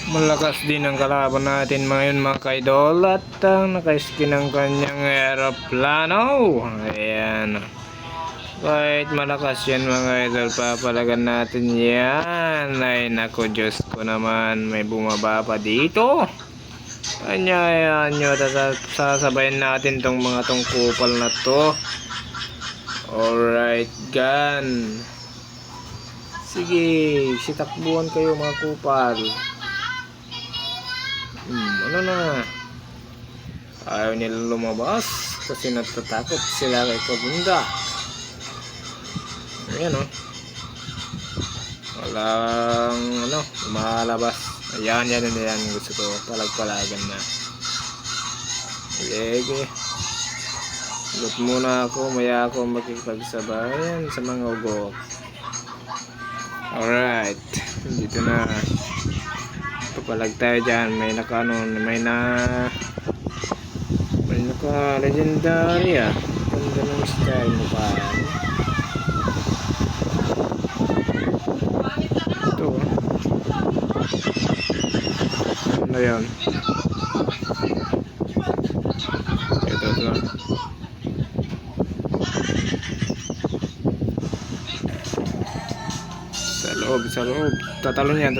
Malakas din ang kalaban natin ngayon mga kaidol, at naka-skin ang kanyang aeroplano. Ayan. Kahit malakas yan mga idol, papalagan natin yan. Ay naku, Diyos ko naman, may bumaba pa dito. Ayan nyo, sasabayin natin tong mga tong kupal na to. Alright, gun. Sige, sitakbuhan kayo mga kupal. Ano na? Ayaw nila lumabas kasi natatakot sila kay Kagunda. Ayan o. Walang lumalabas. Ayan, yan. Gusto ko palag-palagan na. Sige. Loot muna ako. Maya ako makikipagsabayan sa mga ugok. Alright. Dito na. Papalag tayo dyan. May naka legendary ah. Ganda ng style mo pa. Ito ah. Ano yan? Ito. Sa loob. Tatalon yan.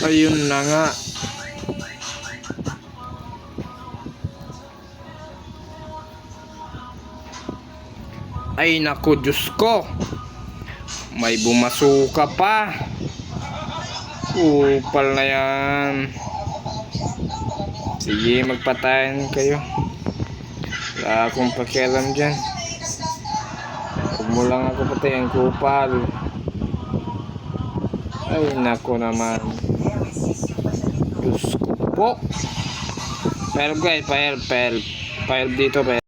Ayun na nga. Ay naku, Diyos ko. May bumasuka pa. Kupal na yan. Sige, magpatayan kayo. Wala akong pakialam dyan. Huwag mo lang ako patayin, kupal. Ay naku naman. Diyos ko po. Pa-help guys, pa-help dito, pa-help.